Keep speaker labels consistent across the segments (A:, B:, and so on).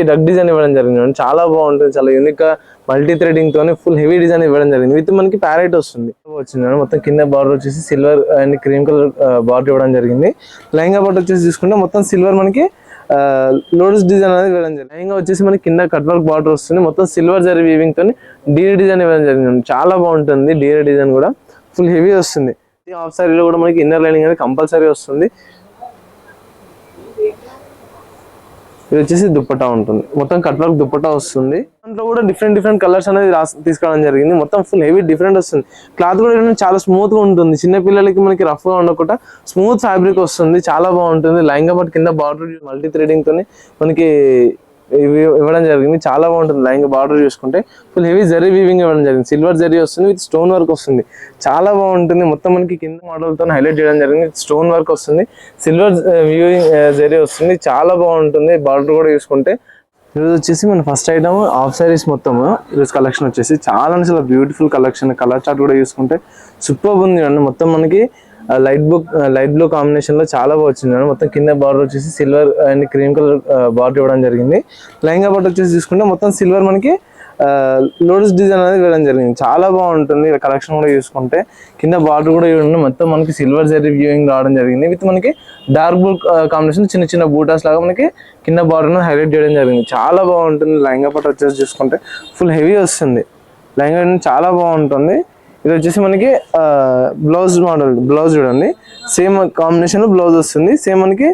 A: Duck design ఇవ్వడం జరిగింది. చాలా బాగుంటుంది, చాలా యూనిక్ గా మల్టీ థ్రెడింగ్ తోని ఫుల్ హెవీ డిజైన్ ఇవ్వడం జరిగింది. విత్ మనకి ప్యారెట్ వస్తుంది వచ్చింది. మొత్తం కింద బార్డర్ వచ్చేసి silver and cream colour border ఇవ్వడం జరిగింది. లెహంగా బార్డర్ వచ్చేసి చూసుకుంటే మొత్తం సిల్వర్ మనకి లోటస్ డిజైన్ అనేది ఇవ్వడం జరిగింది. లెహంగా వచ్చేసి మనకి కింద కట్ వర్క్ బార్డర్ వస్తుంది. మొత్తం సిల్వర్ జరీ వీవింగ్ తోని డీరే డిజైన్ ఇవ్వడం జరిగింది. చాలా బాగుంటుంది. డీరే డిజైన్ కూడా ఫుల్ హెవీ వస్తుంది. హాఫ్ సారీలో కూడా మనకి ఇన్నర్ లైనింగ్ అనేది కంపల్సరీ వస్తుంది. ఇది వచ్చేసి దుప్పటా ఉంటుంది. మొత్తం కట్ వర్క్ దుప్పటా వస్తుంది. దాంట్లో కూడా డిఫరెంట్ కలర్స్ అనేది తీసుకోవడం జరిగింది. మొత్తం ఫుల్ హెవీ డిఫరెంట్ వస్తుంది. క్లాత్ కూడా చాలా స్మూత్ గా ఉంటుంది. చిన్న పిల్లలకి మనకి రఫ్ గా ఉండకుండా స్మూత్ ఫ్యాబ్రిక్ వస్తుంది. చాలా బాగుంటుంది. లైంగా పాటు కింద బార్డర్ మల్టీ థ్రెడింగ్ తోని మనకి ఇవ్వడం జరిగింది. చాలా బాగుంటుంది. లైంగా బార్డర్ చూసుకుంటే ఫుల్ హెవీ జరీ వీవింగ్ ఇవ్వడం జరిగింది. సిల్వర్ జరీ వస్తుంది విత్ స్టోన్ వర్క్ వస్తుంది. చాలా బాగుంటుంది. మొత్తం మనకి కింద మోడల్ తో హైలైట్ చేయడం జరిగింది. స్టోన్ వర్క్ వస్తుంది, సిల్వర్ వీవింగ్ జరీ వస్తుంది. చాలా బాగుంటుంది. బార్డర్ కూడా చూసుకుంటే ఈరోజు వచ్చేసి మన ఫస్ట్ ఐటమ్ హాఫ్ సారీస్ మొత్తం ఈరోజు కలెక్షన్ వచ్చేసి చాలా బ్యూటిఫుల్ కలెక్షన్. కలర్ చార్ట్ కూడా చూసుకుంటే సూపర్ ఉంది అండి. మొత్తం మనకి లైట్ బ్లూ కాంబినేషన్ లో చాలా బాగా వచ్చింది. మొత్తం కింద బార్డర్ వచ్చేసి silver and cream colour border ఇవ్వడం జరిగింది. లెహంగా బార్డర్ వచ్చేసి చూసుకుంటే మొత్తం సిల్వర్ మనకి లోటస్ డిజైన్ అనేది ఇవ్వడం జరిగింది. చాలా బాగుంటుంది. కలెక్షన్ కూడా చూసుకుంటే కింద బార్డర్ కూడా ఇవ్వండి. మొత్తం మనకి సిల్వర్ జరీ వ్యూయింగ్ రావడం జరిగింది. విత్ మనకి డార్క్ బ్లూ కాంబినేషన్ చిన్న బూటాస్ లాగా మనకి కింద బార్డర్ హైలైట్ చేయడం జరిగింది. చాలా బాగుంటుంది. లెహంగా పాటు వచ్చేసి చూసుకుంటే ఫుల్ హెవీ వస్తుంది. లెహంగా చాలా బాగుంటుంది. ఇది వచ్చేసి మనకి బ్లౌజ్ మోడల్. బ్లౌజ్ చూడండి, సేమ్ కాంబినేషన్ లో బ్లౌజ్ వస్తుంది. సేమ్ మనకి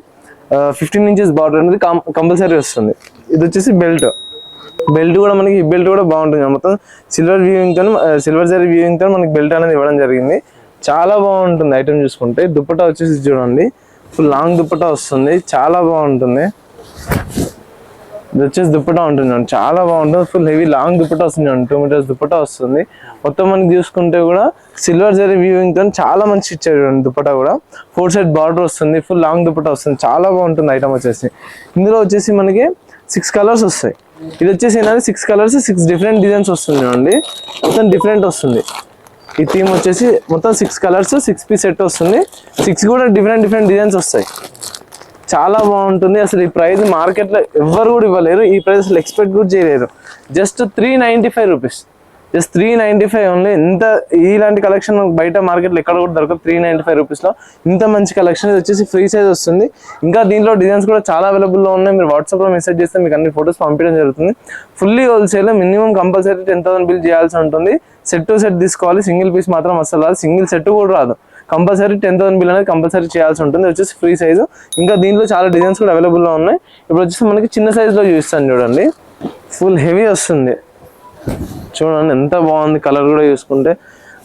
A: 15 ఇంచెస్ బార్డర్ అనేది కంపల్సరీ వస్తుంది. ఇది వచ్చేసి బెల్ట్ కూడా మనకి బెల్ట్ కూడా బాగుంటుంది. మొత్తం సిల్వర్ వ్యూయింగ్ తో సిల్వర్ జరీ వ్యూయింగ్ తో మనకి బెల్ట్ అనేది ఇవ్వడం జరిగింది. చాలా బాగుంటుంది ఐటమ్ చూసుకుంటే. దుప్పటా వచ్చేసి చూడండి, ఫుల్ లాంగ్ దుప్పటా వస్తుంది. చాలా బాగుంటుంది. ఇది వచ్చేసి దుప్పటా ఉంటుంది, చాలా బాగుంటుంది. ఫుల్ హెవీ లాంగ్ దుప్పటా వస్తుంది, 2 మీటర్స్ దుప్పటా వస్తుంది. మొత్తం మనకి చూసుకుంటే కూడా సిల్వర్ జరీ వీవింగ్ తో చాలా మంచి ఇచ్చారు. దుప్పటా కూడా 4 సైడ్ బార్డర్ వస్తుంది. ఫుల్ లాంగ్ దుప్పటా వస్తుంది. చాలా బాగుంటుంది ఐటమ్ వచ్చేసి. ఇందులో వచ్చేసి మనకి 6 కలర్స్ వస్తాయి. ఇది వచ్చేసి ఏంటంటే 6 కలర్స్ 6 డిఫరెంట్ డిజైన్స్ వస్తుంది అండి. మొత్తం డిఫరెంట్ వస్తుంది. ఈ థీమ్ వచ్చేసి మొత్తం 6 కలర్స్ 6 పీస్ సెట్ వస్తుంది. 6 కూడా డిఫరెంట్ డిజైన్స్ వస్తాయి. చాలా బాగుంటుంది. అసలు ఈ ప్రైస్ మార్కెట్ లో ఎవ్వరు కూడా ఇవ్వలేరు. ఈ ప్రైస్ అసలు ఎక్స్పెక్ట్ కూడా చేయలేరు. Just 395 rupees, just 395 only. ఇంత ఇలాంటి కలెక్షన్ బయట మార్కెట్ లో ఎక్కడ కూడా దొరకదు. 395 రూపీస్ లో ఇంత మంచి కలెక్షన్. ఇది వచ్చేసి ఫ్రీ సైజ్ వస్తుంది. ఇంకా దీంట్లో డిజైన్స్ కూడా చాలా అవైలబుల్ లో ఉన్నాయి. మీరు వాట్సాప్ లో మెసేజ్ చేస్తే మీకు అన్ని ఫొటోస్ పంపించడం జరుగుతుంది. Fully wholesale. Minimum compulsory 10,000 bill చేయాల్సి ఉంటుంది. సెట్ టు సెట్ తీసుకోవాలి. సింగిల్ పీస్ మాత్రం అసలు రాదు. సింగిల్ సెట్ కూడా రాదు. కంపల్సరీ 10,000 బిల్ అనేది కంపల్సరీ చేయాల్సి ఉంటుంది. వచ్చేసి ఫ్రీ సైజు. ఇంకా దీంట్లో చాలా డిజైన్స్ కూడా అవైలబుల్ లో ఉన్నాయి. ఇప్పుడు వచ్చేసి మనకి చిన్న సైజ్ లో చూపిస్తాను చూడండి. ఫుల్ హెవీ వస్తుంది. చూడండి ఎంత బాగుంది. కలర్ కూడా చూసుకుంటే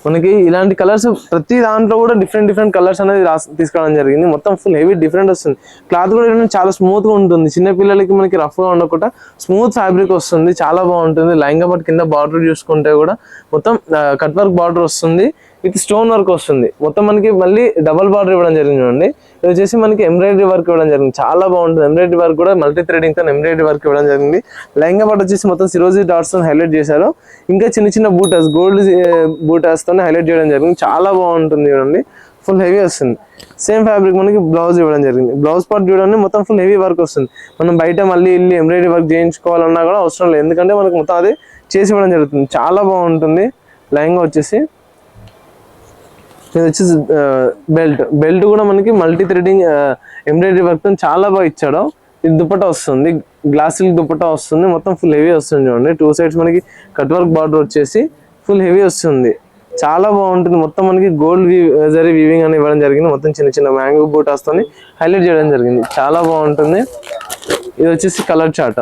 A: మనకి ఇలాంటి కలర్స్ ప్రతి దాంట్లో కూడా డిఫరెంట్ కలర్స్ అనేది తీసుకోవడం జరిగింది. మొత్తం ఫుల్ హెవీ డిఫరెంట్ వస్తుంది. క్లాత్ కూడా చాలా స్మూత్ గా ఉంటుంది. చిన్న పిల్లలకి మనకి రఫ్ గా ఉండకుండా స్మూత్ ఫ్యాబ్రిక్ వస్తుంది. చాలా బాగుంటుంది. లైంగా పాటు కింద బార్డర్ చూసుకుంటే కూడా మొత్తం కట్ వర్క్ బార్డర్ వస్తుంది విత్ స్టోన్ వర్క్ వస్తుంది. మొత్తం మనకి మళ్ళీ డబల్ బార్డర్ ఇవ్వడం జరిగింది చూడండి. ఇది వచ్చేసి మనకి ఎంబ్రాయిడరీ వర్క్ ఇవ్వడం జరిగింది. చాలా బాగుంటుంది. ఎంబ్రాయిడరీ వర్క్ కూడా మల్టీ థ్రెడింగ్ తో ఎంబ్రాయిడరీ వర్క్ ఇవ్వడం జరిగింది. లెహంగా పాటు వచ్చేసి మొత్తం సిరోజీ డాట్స్ తో హైలైట్ చేశారు. ఇంకా చిన్న బూటాస్, గోల్డ్ బూటాస్ తో హైలైట్ చేయడం జరిగింది. చాలా బాగుంటుంది చూడండి. ఫుల్ హెవీ వస్తుంది. సేమ్ ఫ్యాబ్రిక్ మనకి బ్లౌజ్ ఇవ్వడం జరిగింది. బ్లౌజ్ పార్ట్ చూడండి, మొత్తం ఫుల్ హెవీ వర్క్ వస్తుంది. మనం బయట మళ్ళీ ఎంబ్రాయిడరీ వర్క్ చేయించుకోవాలన్నా కూడా అవసరం లేదు. ఎందుకంటే మనకి మొత్తం అది చేసి ఇవ్వడం జరుగుతుంది. చాలా బాగుంటుంది. లెహంగా వచ్చేసి ఇది వచ్చేసి బెల్ట్ కూడా మనకి మల్టీ థ్రెడింగ్ ఎంబ్రాయిడరీ వర్క్ తో చాలా బాగా ఇచ్చాడు. ఇది దుపట్టా వస్తుంది, గ్లాస్ సిల్క్ దుపట్టా వస్తుంది. మొత్తం ఫుల్ హెవీ వస్తుంది చూడండి. 2 సైడ్స్ మనకి కట్ వర్క్ బార్డర్ వచ్చేసి ఫుల్ హెవీ వస్తుంది. చాలా బాగుంటుంది. మొత్తం మనకి గోల్డ్ జరీ వీవింగ్ అని ఇవ్వడం జరిగింది. మొత్తం చిన్న మ్యాంగో బూటాస్ తోని హైలైట్ చేయడం జరిగింది. చాలా బాగుంటుంది. ఇది వచ్చేసి కలర్ చార్ట్.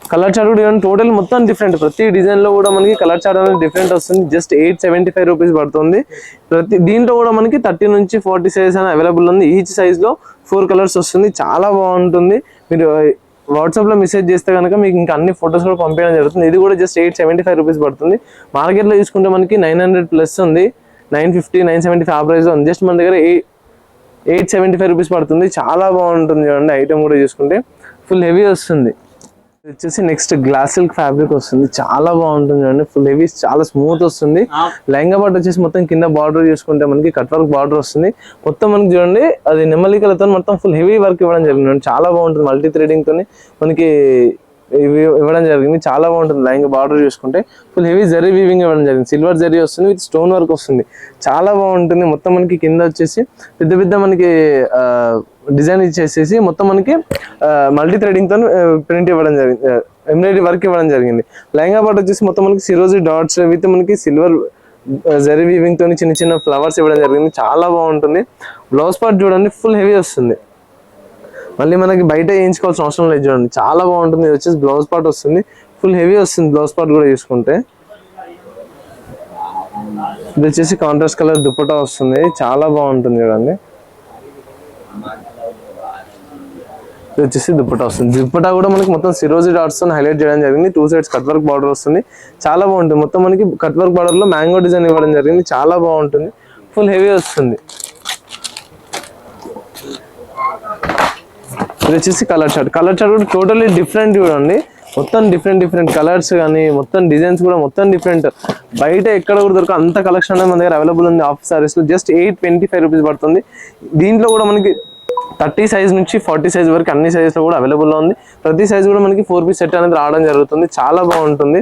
A: కలర్ చార్ట్ కూడా టోటల్ మొత్తం డిఫరెంట్. ప్రతి డిజైన్ లో కూడా మనకి కలర్ చార్ట్ అనేది డిఫరెంట్ వస్తుంది. జస్ట్ 875 రూపీస్ పడుతుంది. దీంట్లో కూడా మనకి 30 నుంచి 40 సైజ్ అని అవైలబుల్ ఉంది. ఈచ్ సైజ్ లో 4 కలర్స్ వస్తుంది. చాలా బాగుంటుంది. మీరు వాట్సాప్ లో మెసేజ్ చేస్తే కనుక మీకు ఇంకా అన్ని ఫొటోస్ కూడా పంపించడం జరుగుతుంది. ఇది కూడా జస్ట్ 875 రూపీస్ పడుతుంది. మార్కెట్ లో చూసుకుంటే మనకి 900 ప్లస్ ఉంది. 950, 975 ఆ ప్రైస్ ఉంది. జస్ట్ మన దగ్గర 875 రూపీస్ పడుతుంది. చాలా బాగుంటుంది చూడండి. ఐటమ్ కూడా చూసుకుంటే ఫుల్ హెవీ వస్తుంది. వచ్చేసి నెక్స్ట్ గ్లాస్ సిల్క్ ఫ్యాబ్రిక్ వస్తుంది, చాలా బాగుంటుంది చూడండి. ఫుల్ హెవీ, చాలా స్మూత్ వస్తుంది. లెహంగా పార్ట్ వచ్చేసి మొత్తం కింద బార్డర్ చూసుకుంటే మనకి కట్ వర్క్ బార్డర్ వస్తుంది. మొత్తం మనకి చూడండి అది నెమ్మలికలతో మొత్తం ఫుల్ హెవీ వర్క్ ఇవ్వడం జరిగింది. చాలా బాగుంటుంది, మల్టీ థ్రెడింగ్ తోని మనకి ఇవ్వడం జరిగింది. చాలా బాగుంటుంది. లెహంగా బార్డర్ చూసుకుంటే ఫుల్ హెవీ జరీ వీవింగ్ ఇవ్వడం జరిగింది. సిల్వర్ జరీ వస్తుంది, విత్ స్టోన్ వర్క్ వస్తుంది. చాలా బాగుంటుంది. మొత్తం మనకి కింద వచ్చేసి పెద్ద పెద్ద మనకి డిజైన్ ఇచ్చేసేసి మొత్తం మనకి మల్టీ థ్రెడింగ్ తో ప్రింట్ ఇవ్వడం జరిగింది, ఎంబ్రాయిడరీ వర్క్ ఇవ్వడం జరిగింది. లెహంగా పార్ట్ వచ్చేసి మొత్తం మనకి సిరోజీ డాట్స్ విత్ మనకి సిల్వర్ జరీ వీవింగ్ తోని చిన్న చిన్న ఫ్లవర్స్ ఇవ్వడం జరిగింది. చాలా బాగుంటుంది. బ్లౌజ్ పార్ట్ చూడండి ఫుల్ హెవీ వస్తుంది, మళ్ళీ మనకి బయట వేయించుకోవాల్సిన అవసరం లేదు చూడండి. చాలా బాగుంటుంది. ఇది వచ్చేసి బ్లౌజ్ పార్ట్ వస్తుంది, ఫుల్ హెవీ వస్తుంది. బ్లౌజ్ పార్ట్ కూడా చూసుకుంటే ఇది వచ్చేసి కాంట్రాస్ట్ కలర్ దుపట్టా వస్తుంది, చాలా బాగుంటుంది చూడండి. ఇది వచ్చేసి దుపట్టా వస్తుంది. దుపట్టా కూడా మనకి మొత్తం సిరోజీ డాట్స్ తో హైలైట్ చేయడం జరిగింది. 2 సైడ్స్ కట్ వర్క్ బార్డర్ వస్తుంది, చాలా బాగుంటుంది. మొత్తం మనకి కట్ వర్క్ బార్డర్ లో మ్యాంగో డిజైన్ ఇవ్వడం జరిగింది. చాలా బాగుంటుంది, ఫుల్ హెవీ వస్తుంది. ఇది వచ్చేసి కలర్ చార్ట్. కలర్ చార్ట్ కూడా టోటల్లీ డిఫరెంట్ చూడండి. మొత్తం డిఫరెంట్ కలర్స్ కానీ మొత్తం డిజైన్స్ కూడా మొత్తం డిఫరెంట్. బయట ఎక్కడ కూడా దొరక అంత కలెక్షన్ అనేది మన దగ్గర అవైలబుల్ ఉంది. ఆఫ్ సారీస్ లో జస్ట్ 825 రూపీస్ పడుతుంది. దీంట్లో కూడా మనకి 30 సైజ్ నుంచి 40 సైజ్ వరకు అన్ని సైజెస్ లో కూడా అవైలబుల్ లో ఉంది. ప్రతి సైజ్ కూడా మనకి 4 పీస్ సెట్ అనేది రావడం జరుగుతుంది. చాలా బాగుంటుంది.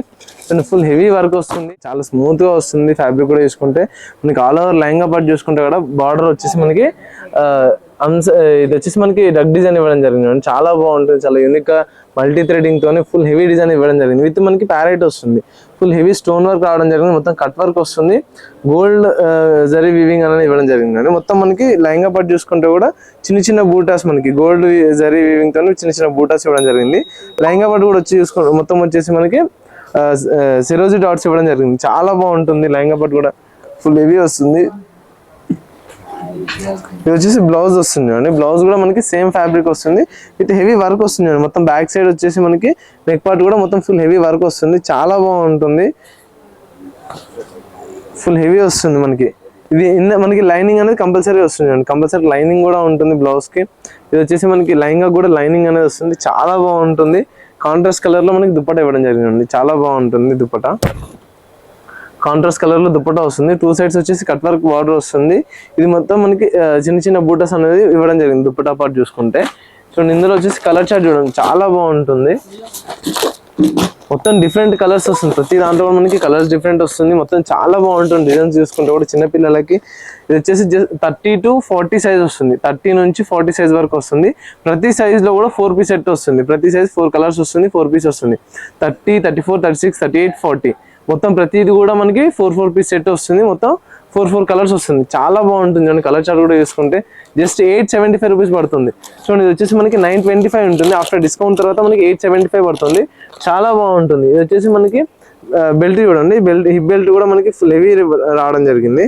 A: ఫుల్ హెవీ వర్క్ వస్తుంది, చాలా స్మూత్ గా వస్తుంది. ఫ్యాబ్రిక్ కూడా చూసుకుంటే మనకి ఆల్ ఓవర్ లెహంగా పార్ట్ చూసుకుంటే కూడా బార్డర్ వచ్చేసి మనకి ఇది వచ్చేసి మనకి డగ్ డిజైన్ ఇవ్వడం జరిగింది. చాలా బాగుంటుంది, చాలా యూనిక్ గా మల్టీ థ్రెడింగ్ తోనే ఫుల్ హెవీ డిజైన్ ఇవ్వడం జరిగింది. విత్ మనకి ప్యారెట్ వస్తుంది, ఫుల్ హెవీ స్టోన్ వర్క్ రావడం జరిగింది. మొత్తం కట్ వర్క్ వస్తుంది, గోల్డ్ జరీ వీవింగ్ అనేది ఇవ్వడం జరిగింది. మొత్తం మనకి లెహంగా పార్ట్ చూసుకుంటే కూడా చిన్న చిన్న బూటాస్ మనకి గోల్డ్ జరీ వీవింగ్ తోనే చిన్న చిన్న బూటాస్ ఇవ్వడం జరిగింది. లెహంగా పార్ట్ కూడా వచ్చి చూసుకుంటే మొత్తం వచ్చేసి మనకి సిరోజీ డాట్స్ ఇవ్వడం జరిగింది. చాలా బాగుంటుంది. లెహంగా పార్ట్ కూడా ఫుల్ హెవీ వస్తుంది. ఇది వచ్చేసి బ్లౌజ్ వస్తుంది అండి. బ్లౌజ్ కూడా మనకి సేమ్ ఫ్యాబ్రిక్ వస్తుంది, విత్ హెవీ వర్క్ వస్తుంది. మొత్తం బ్యాక్ సైడ్ వచ్చేసి మనకి నెక్ పార్ట్ కూడా మొత్తం ఫుల్ హెవీ వర్క్ వస్తుంది. చాలా బాగుంటుంది, ఫుల్ హెవీ వస్తుంది. మనకి ఇది మనకి లైనింగ్ అనేది కంపల్సరీ వస్తుంది అండి. కంపల్సరీ లైనింగ్ కూడా ఉంటుంది బ్లౌజ్ కి. ఇది వచ్చేసి మనకి లెహంగా కూడా లైనింగ్ అనేది వస్తుంది. చాలా బాగుంటుంది. కాంట్రాస్ట్ కలర్ లో మనకి దుపట్టా ఇవ్వడం జరిగింది. చాలా బాగుంటుంది దుపట్టా. కాంట్రాస్ట్ కలర్ లో దుపట్టా వస్తుంది. 2 సైడ్స్ వచ్చేసి కట్ వర్క్ బార్డర్ వస్తుంది. ఇది మొత్తం మనకి చిన్న చిన్న బూటస్ అనేది ఇవ్వడం జరిగింది దుపట్టా పార్ట్ చూసుకుంటే. చూడండి ఇందులో వచ్చేసి కలర్ చార్ట్ చూడండి, చాలా బాగుంటుంది. మొత్తం డిఫరెంట్ కలర్స్ వస్తుంది. ప్రతి దాంట్లో మనకి కలర్స్ డిఫరెంట్ వస్తుంది. మొత్తం చాలా బాగుంటుంది. డిజైన్స్ చూసుకుంటే కూడా చిన్నపిల్లలకి ఇది వచ్చేసి 30 to 40 సైజ్ వస్తుంది. 30 నుంచి 40 సైజ్ వరకు వస్తుంది. ప్రతి సైజ్ లో కూడా 4 పీస్ సెట్ వస్తుంది. ప్రతి సైజ్ 4 కలర్స్ వస్తుంది, 4 పీస్ వస్తుంది. 30, 34, 36, 38, 40 మొత్తం ప్రతిది కూడా మనకి 4 పీస్ సెట్ వస్తుంది. మొత్తం 4 కలర్స్ వస్తుంది. చాలా బాగుంటుంది. చూడండి కలర్ చార్ట్ కూడా చూసుకుంటే జస్ట్ 875 రూపీస్ పడుతుంది. చూడండి ఇది వచ్చేసి మనకి 925 ఉంటుంది. ఆఫ్టర్ డిస్కౌంట్ తర్వాత మనకి 875 పడుతుంది. చాలా బాగుంటుంది. ఇది వచ్చేసి మనకి బెల్ట్ చూడండి, హిప్ బెల్ట్ కూడా మనకి ఫుల్ హెవీ రావడం జరిగింది.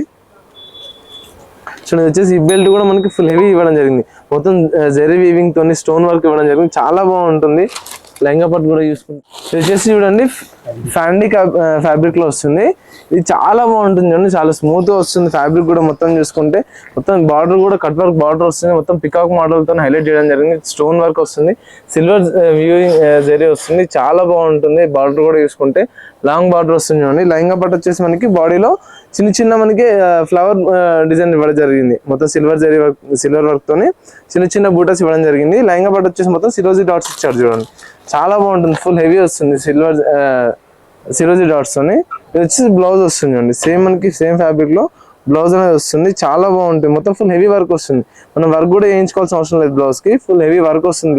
A: చూడండి వచ్చేసి హిప్ బెల్ట్ కూడా మనకి ఫుల్ హెవీ ఇవ్వడం జరిగింది. మొత్తం జరీ వీవింగ్ తోని స్టోన్ వర్క్ ఇవ్వడం జరిగింది. చాలా బాగుంటుంది. లెహంగా పట్టు కూడా చూసుకుంటే ఇది వచ్చేసి చూడండి ఫ్యాండీ ఫ్యాబ్రిక్ లో వస్తుంది. ఇది చాలా బాగుంటుంది చూడండి, చాలా స్మూత్ గా వస్తుంది. ఫ్యాబ్రిక్ కూడా మొత్తం చూసుకుంటే మొత్తం బార్డర్ కూడా కట్ వర్క్ బార్డర్ వస్తుంది. మొత్తం పికాక్ మోడల్ తో హైలైట్ చేయడం జరిగింది. స్టోన్ వర్క్ వస్తుంది, సిల్వర్ వ్యూయింగ్ జరీ వస్తుంది. చాలా బాగుంటుంది. బార్డర్ కూడా చూసుకుంటే లాంగ్ బార్డర్ వస్తుంది చూడండి. లెహంగా పట్టు వచ్చేసి మనకి బాడీలో చిన్న చిన్న మనకి ఫ్లవర్ డిజైన్ ఇవ్వడం జరిగింది. మొత్తం సిల్వర్ వర్క్ తోని చిన్న చిన్న బూటాస్ ఇవ్వడం జరిగింది. లెహంగా పట్టు వచ్చేసి మొత్తం సిరోజీ డాట్స్ ఇచ్చారు చూడండి. చాలా బాగుంటుంది. ఫుల్ హెవీ వస్తుంది సిరోజీ డాట్స్ తోని. ఇది వచ్చేసి బ్లౌజ్ వస్తుంది చూడండి. సేమ్ మనకి సేమ్ ఫ్యాబ్రిక్ లో బ్లౌజ్ అనేది వస్తుంది. చాలా బాగుంటుంది. మొత్తం ఫుల్ హెవీ వర్క్ వస్తుంది. మనం వర్క్ కూడా వేయించుకోవాల్సిన అవసరం లేదు. బ్లౌజ్ కి ఫుల్ హెవీ వర్క్ వస్తుంది.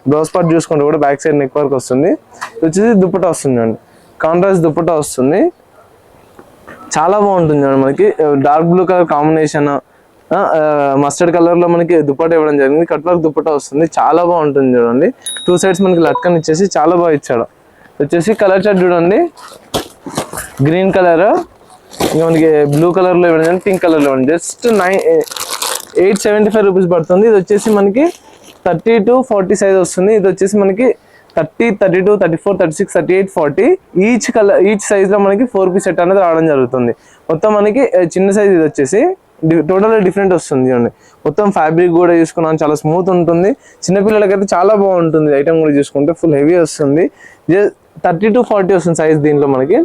A: బ్లౌజ్ పార్ట్ చూసుకుంటే కూడా బ్యాక్ సైడ్ నెక్ వర్క్ వస్తుంది. ఇది వచ్చేసి దుపట్టా వస్తుంది చూడండి. కాంట్రాస్ట్ దుపట్టా వస్తుంది. చాలా బాగుంటుంది చూడండి. మనకి dark blue colour combination, mustard colour లో మనకి దుపట్టా ఇవ్వడం జరిగింది. కట్ వర్క్ దుపట్టా వస్తుంది. చాలా బాగుంటుంది చూడండి. 2 సైడ్స్ మనకి లట్కన్ ఇచ్చేసి చాలా బాగా ఇచ్చాడు. వచ్చేసి కలర్ చార్ట్ చూడండి, గ్రీన్ కలర్, ఇంకా మనకి బ్లూ కలర్ లో ఇవ్వడం, పింక్ కలర్ లో ఇవ్వండి. జస్ట్ 875 రూపీస్ పడుతుంది. ఇది వచ్చేసి మనకి 30 to 40 సైజ్ వస్తుంది. ఇది వచ్చేసి మనకి 30, 32, 34, 36, 38, 40 ఈచ్ సైజ్ లో మనకి 4 పీస్ సెట్ అనేది రావడం జరుగుతుంది. మొత్తం మనకి చిన్న సైజ్ ఇది వచ్చేసి టోటల్ డిఫరెంట్ వస్తుంది చూడండి. మొత్తం ఫ్యాబ్రిక్ కూడా చూసుకున్నాను చాలా స్మూత్ ఉంటుంది. చిన్నపిల్లలకైతే చాలా బాగుంటుంది. ఐటమ్ కూడా చూసుకుంటే ఫుల్ హెవీ వస్తుంది. 30 to 40 వస్తుంది సైజ్. దీంట్లో మనకి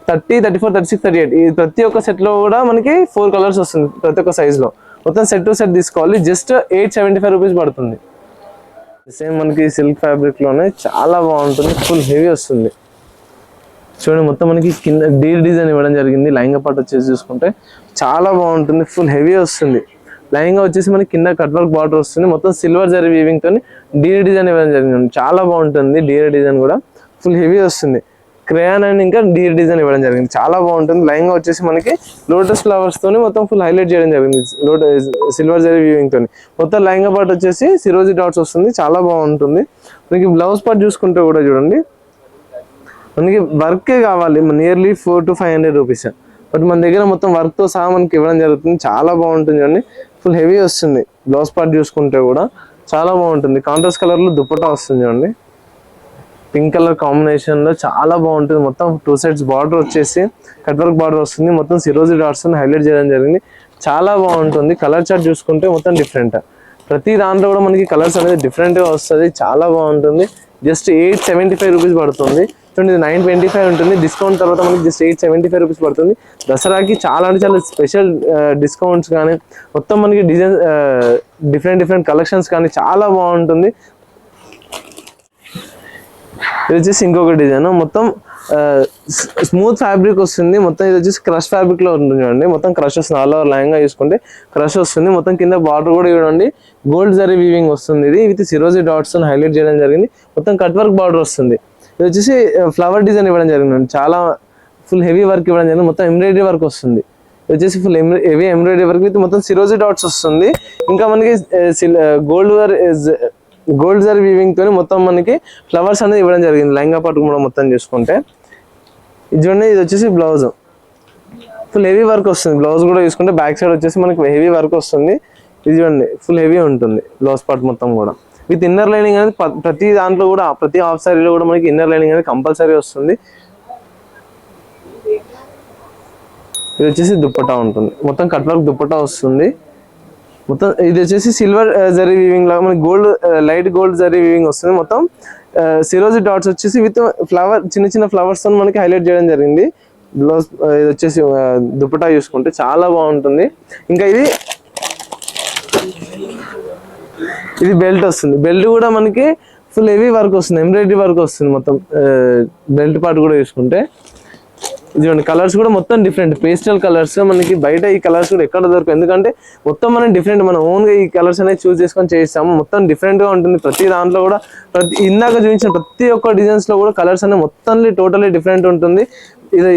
A: 30, 34, 36, 38 ఈ ప్రతి ఒక్క సెట్ లో కూడా మనకి 4 కలర్స్ వస్తుంది ప్రతి ఒక్క సైజ్ లో. మొత్తం సెట్ టు సెట్ తీసుకోవాలి. జస్ట్ 875 రూపీస్ పడుతుంది. సేమ్ మనకి సిల్క్ ఫ్యాబ్రిక్ లోనే చాలా బాగుంటుంది. ఫుల్ హెవీ వస్తుంది చూడండి. మొత్తం మనకి కింద డీల్ డిజైన్ ఇవ్వడం జరిగింది. లైంగా పార్ట్ వచ్చేసి చూసుకుంటే చాలా బాగుంటుంది. ఫుల్ హెవీ వస్తుంది. లైంగా వచ్చేసి మనకి కింద కట్ వర్క్ బార్డర్ వస్తుంది. మొత్తం సిల్వర్ జరీ వీవింగ్ తోని డీల్ డిజైన్ ఇవ్వడం జరిగింది. చాలా బాగుంటుంది. డీల్ డిజైన్ కూడా ఫుల్ హెవీ వస్తుంది. క్రేయాన్ అండ్ ఇంకా డీల్ డిజైన్ ఇవ్వడం జరిగింది. చాలా బాగుంటుంది. లైంగా వచ్చేసి మనకి లోటస్ ఫ్లవర్స్ తోని మొత్తం ఫుల్ హైలైట్ చేయడం జరిగింది. సిల్వర్ జరీ వీవింగ్ తోని మొత్తం లైంగా పార్ట్ వచ్చేసి సిరోజీ డాట్స్ వస్తుంది. చాలా బాగుంటుంది. మనకి బ్లౌజ్ పార్ట్ చూసుకుంటే కూడా చూడండి, మనకి వర్కే కావాలి. Nearly 400 to 500 rupees. బట్ మన దగ్గర మొత్తం వర్క్ తో సహా మనకి ఇవ్వడం జరుగుతుంది. చాలా బాగుంటుంది చూడండి. ఫుల్ హెవీ వస్తుంది. బ్లౌజ్ పార్ట్ చూసుకుంటే కూడా చాలా బాగుంటుంది. కాంట్రాస్ట్ కలర్ లో దుపట్టా వస్తుంది చూడండి. పింక్ కలర్ కాంబినేషన్ లో చాలా బాగుంటుంది. మొత్తం 2 sides బార్డర్ వచ్చేసి కట్ వర్క్ బార్డర్ వస్తుంది. మొత్తం సిరోజీ డాట్స్ హైలైట్ చేయడం జరిగింది. చాలా బాగుంటుంది. కలర్ చార్ట్ చూసుకుంటే మొత్తం డిఫరెంట్. ప్రతి దాంట్లో కూడా మనకి కలర్స్ అనేది డిఫరెంట్ గా వస్తుంది. చాలా బాగుంటుంది. జస్ట్ 875 రూపీస్ పడుతుంది. చూడండి, 925 ఉంటుంది. డిస్కౌంట్ తర్వాత మనకి జస్ట్ 875 రూపీస్ పడుతుంది. దసరాకి చాలా అంటే చాలా స్పెషల్ డిస్కౌంట్స్ కానీ మొత్తం మనకి డిజైన్ డిఫరెంట్ కలెక్షన్స్ కానీ చాలా బాగుంటుంది. ఇది వచ్చేసి ఇంకొక డిజైన్. మొత్తం స్మూత్ ఫ్యాబ్రిక్ వస్తుంది. మొత్తం ఇది వచ్చేసి క్రష్ ఫ్యాబ్రిక్ లో ఉంటుంది చూడండి. మొత్తం క్రష్ వస్తుంది. ఆల్ ఓవర్ లైన్గా చూసుకుంటే క్రష్ వస్తుంది. మొత్తం కింద బార్డర్ కూడా చూడండి గోల్డ్ జరీ వీవింగ్ వస్తుంది. ఇది విత్ సిరోజీ డాట్స్ హైలైట్ చేయడం జరిగింది. మొత్తం కట్ వర్క్ బార్డర్ వస్తుంది. ఇది వచ్చేసి ఫ్లవర్ డిజైన్ ఇవ్వడం జరిగింది. చాలా ఫుల్ హెవీ వర్క్ ఇవ్వడం జరిగింది. మొత్తం ఎంబ్రాయిడరీ వర్క్ వస్తుంది. ఇది వచ్చేసి full heavy embroidery work with మొత్తం సిరోజీ డాట్స్ వస్తుంది. ఇంకా మనకి గోల్డ్ జరీ వీవింగ్ తోని మొత్తం మనకి ఫ్లవర్స్ అనేది ఇవ్వడం జరిగింది. లైంగా పాటు కూడా మొత్తం చూసుకుంటే ఇది చూడండి. ఇది వచ్చేసి బ్లౌజ్ ఫుల్ హెవీ వర్క్ వస్తుంది. బ్లౌజ్ కూడా చూసుకుంటే బ్యాక్ సైడ్ వచ్చేసి మనకి హెవీ వర్క్ వస్తుంది. ఇది చూడండి ఫుల్ హెవీ ఉంటుంది. బ్లౌజ్ పార్ట్ మొత్తం కూడా విత్ ఇన్నర్ లైనింగ్ అనేది ప్రతి దాంట్లో కూడా ప్రతి హాఫ్ సారీలో కూడా మనకి ఇన్నర్ లైనింగ్ అనేది కంపల్సరీ వస్తుంది. ఇది వచ్చేసి దుప్పట్టా ఉంటుంది. మొత్తం కట్ వర్క్ దుప్పట్టా వస్తుంది. మొత్తం ఇది వచ్చేసి సిల్వర్ జరీ వీవింగ్ లాగా మనకి లైట్ గోల్డ్ జరీ వీవింగ్ వస్తుంది. మొత్తం సిరోజీ డాట్స్ వచ్చేసి విత్ ఫ్లవర్ చిన్న ఫ్లవర్స్ తో మనకి హైలైట్ చేయడం జరిగింది. బ్లౌజ్ ఇది వచ్చేసి దుపట్టా చూసుకుంటే చాలా బాగుంటుంది. ఇంకా ఇది బెల్ట్ వస్తుంది. బెల్ట్ కూడా మనకి ఫుల్ హెవీ వర్క్ వస్తుంది. ఎంబ్రాయిడరీ వర్క్ వస్తుంది. మొత్తం బెల్ట్ పార్ట్ కూడా చూసుకుంటే ఇదిగోండి. కలర్స్ కూడా మొత్తం డిఫరెంట్ పేస్టల్ కలర్స్. మనకి బయట ఈ కలర్స్ కూడా ఎక్కడ దొరకవు. ఎందుకంటే మొత్తం మనం డిఫరెంట్ మనం ఓన్ గా ఈ కలర్స్ అనేది చూస్ చేసుకొని చేస్తాము. మొత్తం డిఫరెంట్ గా ఉంటుంది. ప్రతి దాంట్లో కూడా ఇందాక చూపించిన ప్రతి ఒక్క డిజైన్స్ లో కూడా కలర్స్ అనేది మొత్తం టోటల్లీ డిఫరెంట్ ఉంటుంది. ఇది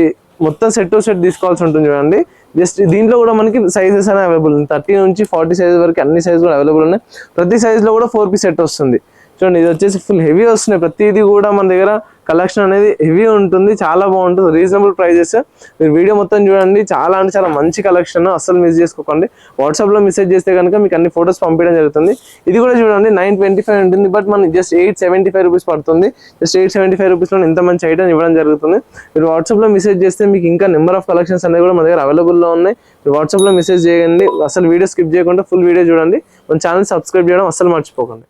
A: మొత్తం సెట్ టు సెట్ తీసుకోవాల్సి ఉంటుంది చూడండి. జస్ట్ దీంట్లో కూడా మనకి సైజెస్ అనేవి అవైలబుల్ ఉంది. 30 నుంచి 40 సైజ్ వరకు అన్ని సైజ్ కూడా అవైలబుల్ ఉన్నాయి. ప్రతి సైజ్ లో కూడా 4 piece సెట్ వస్తుంది చూడండి. ఇది వచ్చేసి ఫుల్ హెవీ వస్తున్నాయి. ప్రతిదీ కూడా మన దగ్గర కలెక్షన్ అనేది హెవీ ఉంటుంది. చాలా బాగుంటుంది. Reasonable prices. మీరు వీడియో మొత్తం చూడండి. చాలా అంటే చాలా మంచి కలెక్షన్. అస్సలు మిస్ చేసుకోకండి. వాట్సాప్ లో మెసేజ్ చేస్తే కనుక మీకు అన్ని ఫొటోస్ పంపించడం జరుగుతుంది. ఇది కూడా చూడండి 925 ఉంటుంది. బట్ మనకి జస్ట్ 875 రూపీస్ పడుతుంది. జస్ట్ 875 రూపీస్ లో ఇంత మంచి ఐటమ్ ఇవ్వడం జరుగుతుంది. మీరు వాట్సాప్ లో మెసేజ్ చేస్తే మీకు ఇంకా నెంబర్ ఆఫ్ కలెక్షన్స్ అనేది కూడా మన దగ్గర అవైలబుల్ లో ఉన్నాయి. మీరు వాట్సాప్ లో మెసేజ్ చేయండి. అసలు వీడియో స్కిప్ చేయకుండా ఫుల్ వీడియో చూడండి. మన ఛానల్ సబ్స్క్రైబ్ చేయడం అస్సలు మర్చిపోకండి.